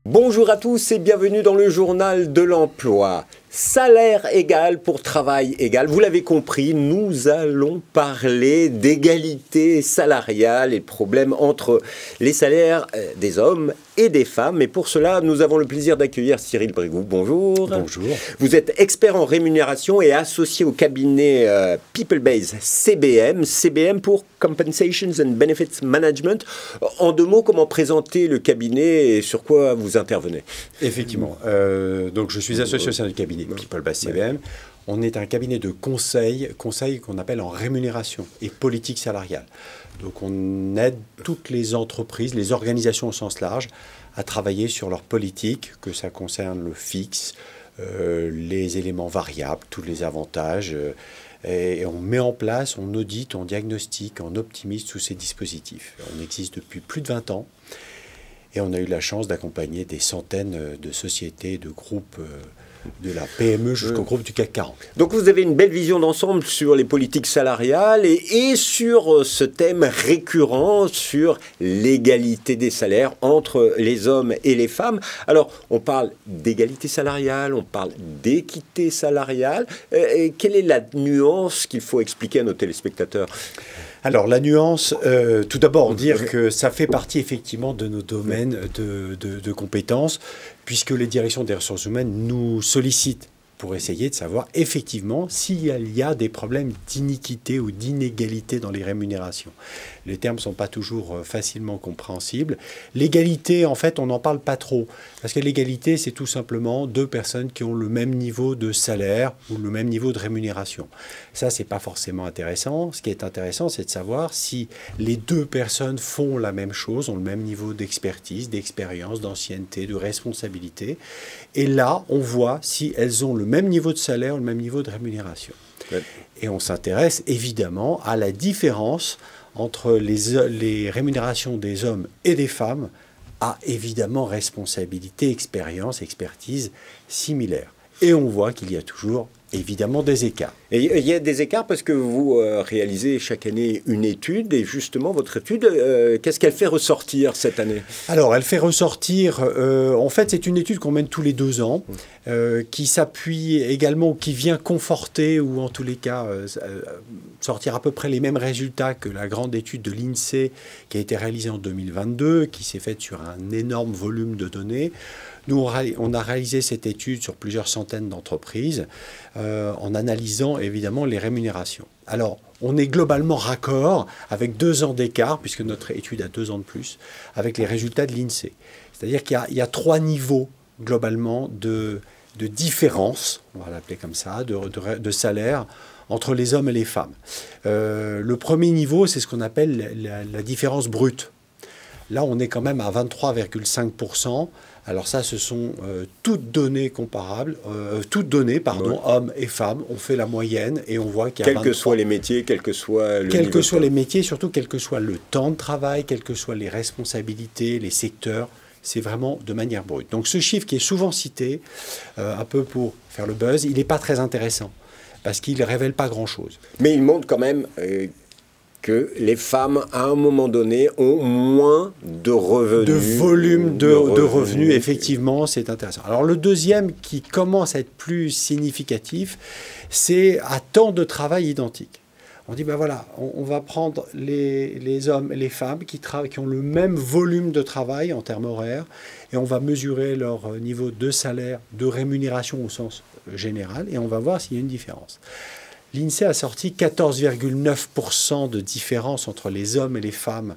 Bonjour à tous et bienvenue dans le journal de l'emploi. Salaire égal pour travail égal. Vous l'avez compris, nous allons parler d'égalité salariale et de problèmes entre les salaires des hommes et des femmes. Et pour cela, nous avons le plaisir d'accueillir Cyril Brigou. Bonjour. Bonjour. Vous êtes expert en rémunération et associé au cabinet PeopleBase CBM. CBM pour Compensations and Benefits Management. En deux mots, comment présenter le cabinet et sur quoi vous intervenez? Effectivement. Donc je suis associé au sein du cabinet PeopleBase CBM. On est un cabinet de conseil qu'on appelle en rémunération et politique salariale. Donc on aide toutes les entreprises, les organisations au sens large, à travailler sur leur politique, que ça concerne le fixe, les éléments variables, tous les avantages. Et on met en place, on audite, on diagnostique, on optimise tous ces dispositifs. On existe depuis plus de 20 ans et on a eu la chance d'accompagner des centaines de sociétés, de groupes, de la PME jusqu'au groupe du CAC 40. Donc vous avez une belle vision d'ensemble sur les politiques salariales et sur ce thème récurrent sur l'égalité des salaires entre les hommes et les femmes. Alors on parle d'égalité salariale, on parle d'équité salariale. Quelle est la nuance qu'il faut expliquer à nos téléspectateurs ? Alors la nuance, tout d'abord dire que ça fait partie effectivement de nos domaines de compétences, puisque les directions des ressources humaines nous sollicitent pour essayer de savoir effectivement s'il y a des problèmes d'iniquité ou d'inégalité dans les rémunérations. Les termes ne sont pas toujours facilement compréhensibles. L'égalité, en fait, on n'en parle pas trop. Parce que l'égalité, c'est tout simplement deux personnes qui ont le même niveau de salaire ou le même niveau de rémunération. Ça, ce n'est pas forcément intéressant. Ce qui est intéressant, c'est de savoir si les deux personnes font la même chose, ont le même niveau d'expertise, d'expérience, d'ancienneté, de responsabilité. Et là, on voit si elles ont le même niveau de salaire, le même niveau de rémunération. Ouais. Et on s'intéresse évidemment à la différence entre les rémunérations des hommes et des femmes à évidemment responsabilité, expérience, expertise similaire. Et on voit qu'il y a toujours évidemment des écarts. Et il y a des écarts parce que vous réalisez chaque année une étude et justement votre étude, qu'est-ce qu'elle fait ressortir cette année? Alors elle fait ressortir, en fait c'est une étude qu'on mène tous les 2 ans, qui s'appuie également, qui vient conforter ou en tous les cas sortir à peu près les mêmes résultats que la grande étude de l'INSEE qui a été réalisée en 2022, qui s'est faite sur un énorme volume de données. Nous, on a réalisé cette étude sur plusieurs centaines d'entreprises en analysant évidemment les rémunérations. Alors, on est globalement raccord avec 2 ans d'écart, puisque notre étude a 2 ans de plus, avec les résultats de l'INSEE. C'est-à-dire qu'il y a 3 niveaux globalement de différence, on va l'appeler comme ça, de salaire entre les hommes et les femmes. Le premier niveau, c'est ce qu'on appelle la différence brute. Là, on est quand même à 23,5%. Alors ça, ce sont toutes données comparables, hommes et femmes. On fait la moyenne et on voit qu'il y a quels que soient les métiers, quel que soit le quels que soient les métiers, surtout quel que soit le temps de travail, quelles que soient les responsabilités, les secteurs, c'est vraiment de manière brute. Donc ce chiffre qui est souvent cité, un peu pour faire le buzz, il n'est pas très intéressant parce qu'il ne révèle pas grand-chose. Mais il montre quand même que les femmes, à un moment donné, ont moins de revenus. De volume de revenus, effectivement, c'est intéressant. Alors le deuxième qui commence à être plus significatif, c'est à temps de travail identique. On dit, ben voilà, on va prendre les hommes et les femmes qui ont le même volume de travail en termes horaires et on va mesurer leur niveau de salaire, de rémunération au sens général et on va voir s'il y a une différence. L'INSEE a sorti 14,9% de différence entre les hommes et les femmes.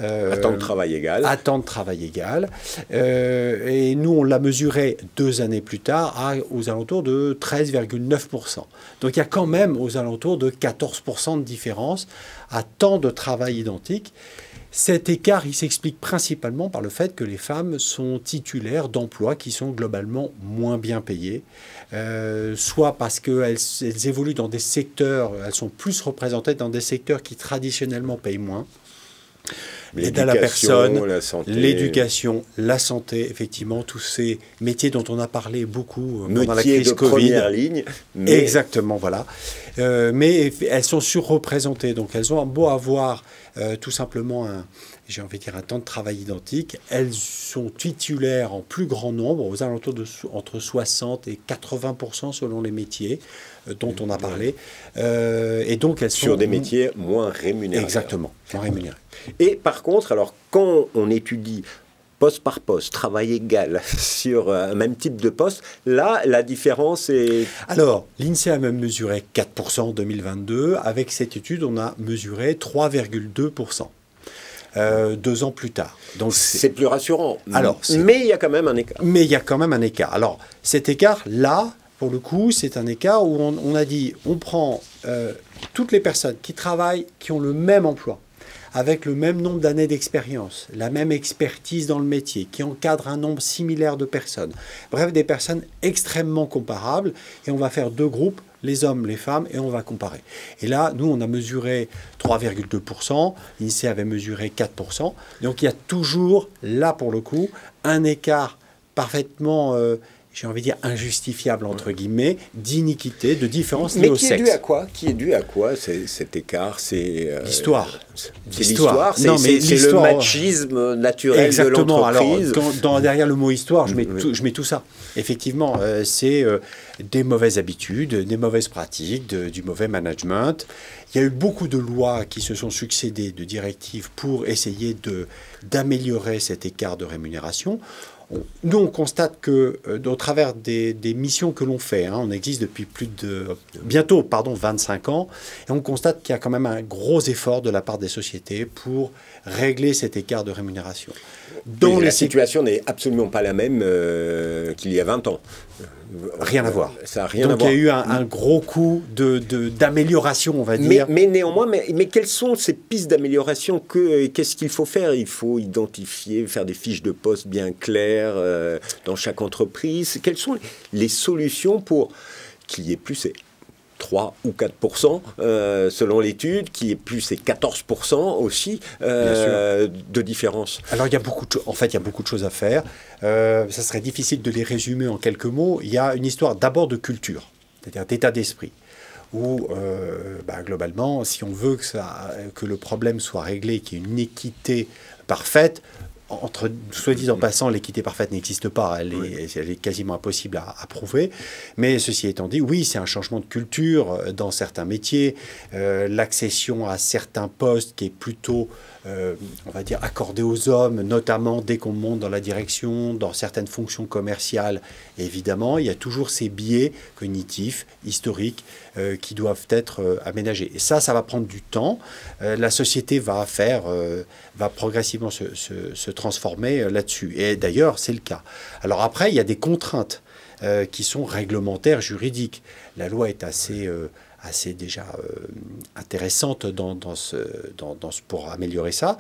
À temps de travail égal. À temps de travail égal. Et nous, on l'a mesuré 2 années plus tard aux alentours de 13,9%. Donc il y a quand même aux alentours de 14% de différence à temps de travail identique. Cet écart, il s'explique principalement par le fait que les femmes sont titulaires d'emplois qui sont globalement moins bien payés, soit parce qu'elles évoluent dans des secteurs, elles sont plus représentées dans des secteurs qui traditionnellement payent moins. l'aide à la personne, la santé. L'éducation, la santé, effectivement, tous ces métiers dont on a parlé beaucoup pendant la Métiers crise de Covid. première ligne. Mais Exactement, voilà. Mais elles sont surreprésentées, donc elles ont beau avoir tout simplement j'ai envie de dire un temps de travail identique. Elles sont titulaires en plus grand nombre, aux alentours de entre 60 et 80% selon les métiers dont on a parlé. Et donc elles sont sur des métiers moins rémunérés. Exactement, moins rémunérés. Et par contre, alors quand on étudie poste par poste, travail égal sur un même type de poste, là, la différence est... Alors, l'INSEE a même mesuré 4% en 2022. Avec cette étude, on a mesuré 3,2%. 2 ans plus tard. Donc c'est plus rassurant. Alors, mais il y a quand même un écart. Mais il y a quand même un écart. Alors, cet écart, là, pour le coup, c'est un écart où on a dit, on prend toutes les personnes qui travaillent, qui ont le même emploi, avec le même nombre d'années d'expérience, la même expertise dans le métier, qui encadre un nombre similaire de personnes. Bref, des personnes extrêmement comparables. Et on va faire 2 groupes, les hommes, les femmes, et on va comparer. Et là, nous, on a mesuré 3,2%, l'INSEE avait mesuré 4%. Donc, il y a toujours, là, pour le coup, un écart parfaitement... j'ai envie de dire injustifiable, entre guillemets, d'iniquité, de différence liée au sexe. Mais qui est dû à quoi? Qui est dû à quoi cet écart? C'est l'histoire. C'est l'histoire. C'est le machisme naturel de l'entreprise. Alors, derrière le mot histoire, je mets tout ça. Effectivement, c'est des mauvaises habitudes, des mauvaises pratiques, du mauvais management. Il y a eu beaucoup de lois qui se sont succédées, de directives, pour essayer d'améliorer cet écart de rémunération. Nous, on constate que, au travers des missions que l'on fait, on existe depuis bientôt 25 ans, et on constate qu'il y a quand même un gros effort de la part des sociétés pour régler cet écart de rémunération. La situation n'est absolument pas la même qu'il y a 20 ans. Rien à voir. Ça n'a rien à voir. Donc il y a eu un gros coup d'amélioration, on va dire. Mais néanmoins, mais quelles sont ces pistes d'amélioration? Qu'est-ce qu'il faut faire? Il faut identifier, faire des fiches de poste bien claires dans chaque entreprise. Quelles sont les solutions pour qu'il y ait plus 3 ou 4% selon l'étude, qui est plus c'est 14% aussi de différence. Alors il y a beaucoup de choses à faire. Ça serait difficile de les résumer en quelques mots. Il y a une histoire d'abord de culture, c'est-à-dire d'état d'esprit, où globalement, si on veut que le problème soit réglé, qu'il y ait une équité parfaite, soit dit en passant, l'équité parfaite n'existe pas, elle est quasiment impossible à prouver. Mais ceci étant dit, oui, c'est un changement de culture dans certains métiers, l'accession à certains postes qui est plutôt, on va dire, accordé aux hommes, notamment dès qu'on monte dans la direction, dans certaines fonctions commerciales. Et évidemment, il y a toujours ces biais cognitifs, historiques, qui doivent être aménagés. Et ça va prendre du temps. La société va progressivement se transformer là-dessus. Et d'ailleurs, c'est le cas. Alors après, il y a des contraintes qui sont réglementaires, juridiques. La loi est assez déjà intéressante pour améliorer ça.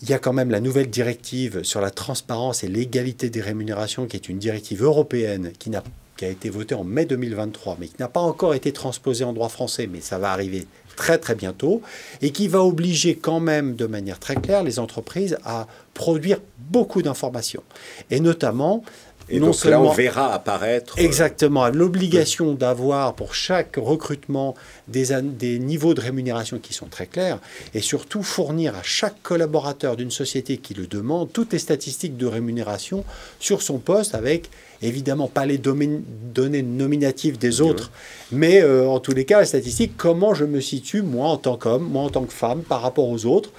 Il y a quand même la nouvelle directive sur la transparence et l'égalité des rémunérations, qui est une directive européenne qui a été votée en mai 2023, mais qui n'a pas encore été transposée en droit français, mais ça va arriver très très bientôt, et qui va obliger quand même de manière très claire les entreprises à produire beaucoup d'informations. Et notamment... Et non donc seulement, là, on verra apparaître... Exactement, l'obligation d'avoir pour chaque recrutement des niveaux de rémunération qui sont très clairs, et surtout fournir à chaque collaborateur d'une société qui le demande toutes les statistiques de rémunération sur son poste, avec évidemment pas les données nominatives des autres, mais en tous les cas, la statistique, comment je me situe, moi en tant qu'homme, moi en tant que femme, par rapport aux autres.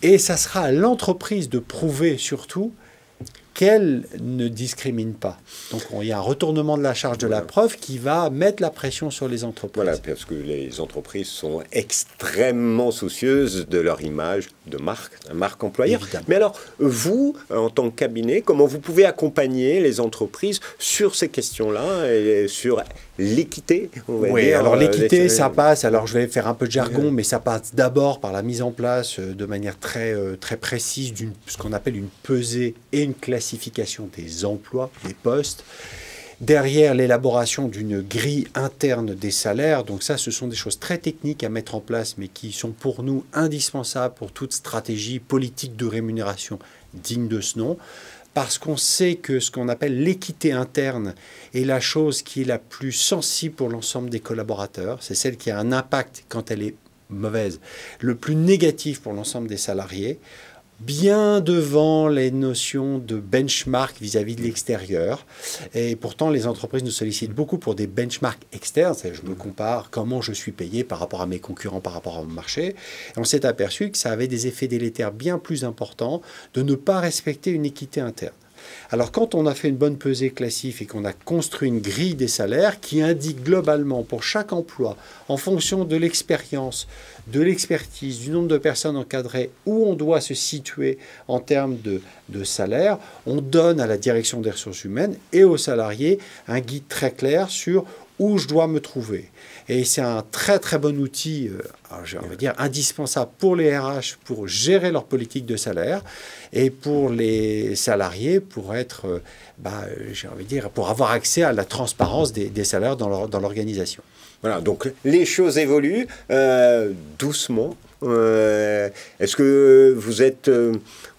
Et ça sera à l'entreprise de prouver surtout qu'elle ne discrimine pas. Donc il y a un retournement de la charge de la preuve qui va mettre la pression sur les entreprises. Voilà, parce que les entreprises sont extrêmement soucieuses de leur image de marque employeur. Évidemment. Mais alors, vous, en tant que cabinet, comment vous pouvez accompagner les entreprises sur ces questions-là et sur l'équité, on va dire? Oui, alors l'équité, ça passe, alors je vais faire un peu de jargon, mais ça passe d'abord par la mise en place de manière très, très précise ce qu'on appelle une pesée et une classification des emplois, des postes. Derrière l'élaboration d'une grille interne des salaires, donc ça, ce sont des choses très techniques à mettre en place, mais qui sont pour nous indispensables pour toute stratégie politique de rémunération digne de ce nom, parce qu'on sait que ce qu'on appelle l'équité interne est la chose qui est la plus sensible pour l'ensemble des collaborateurs. C'est celle qui a un impact, quand elle est mauvaise, le plus négatif pour l'ensemble des salariés, bien devant les notions de benchmark vis-à-vis de l'extérieur. Et pourtant, les entreprises nous sollicitent beaucoup pour des benchmarks externes. C'est-à-dire, je me compare comment je suis payé par rapport à mes concurrents, par rapport au marché. Et on s'est aperçu que ça avait des effets délétères bien plus importants de ne pas respecter une équité interne. Alors, quand on a fait une bonne pesée classique et qu'on a construit une grille des salaires qui indique globalement pour chaque emploi, en fonction de l'expérience, de l'expertise, du nombre de personnes encadrées, où on doit se situer en termes de salaire, on donne à la direction des ressources humaines et aux salariés un guide très clair sur où je dois me trouver. Et c'est un très très bon outil, on va dire indispensable pour les RH pour gérer leur politique de salaire et pour les salariés pour être, j'ai envie de dire, pour avoir accès à la transparence des salaires dans l'organisation. Voilà, donc les choses évoluent doucement. Est-ce que vous êtes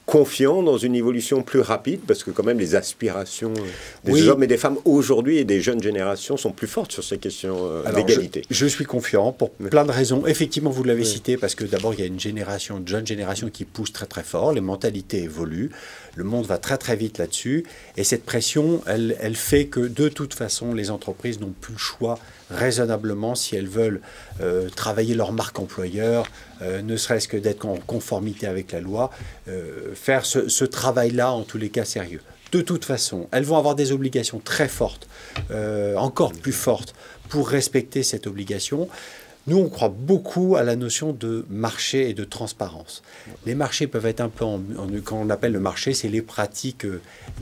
confiant dans une évolution plus rapide, parce que quand même les aspirations des hommes et des femmes aujourd'hui et des jeunes générations sont plus fortes sur ces questions d'égalité. Je suis confiant pour plein de raisons. Effectivement, vous l'avez cité, parce que d'abord, il y a une jeune génération qui pousse très très fort, les mentalités évoluent, le monde va très très vite là-dessus, et cette pression, elle fait que de toute façon, les entreprises n'ont plus le choix raisonnablement, si elles veulent travailler leur marque employeur, ne serait-ce que d'être en conformité avec la loi, faire ce travail-là, en tous les cas, sérieux. De toute façon, elles vont avoir des obligations très fortes, encore plus fortes, pour respecter cette obligation. Nous, on croit beaucoup à la notion de marché et de transparence. Les marchés peuvent être un peu, quand on appelle le marché, c'est les pratiques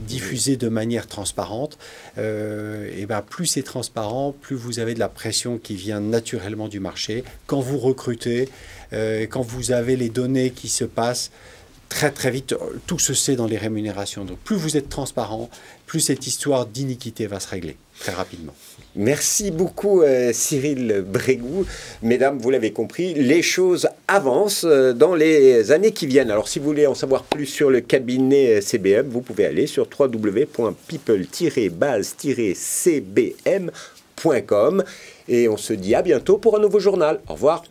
diffusées de manière transparente. Et plus c'est transparent, plus vous avez de la pression qui vient naturellement du marché. Quand vous recrutez, quand vous avez les données qui se passent, très très vite, tout se sait dans les rémunérations. Donc plus vous êtes transparent, plus cette histoire d'iniquité va se régler très rapidement. Merci beaucoup Cyril Brégoux. Mesdames, vous l'avez compris, les choses avancent dans les années qui viennent. Alors si vous voulez en savoir plus sur le cabinet CBM, vous pouvez aller sur www.people-base-cbm.com et on se dit à bientôt pour un nouveau journal. Au revoir.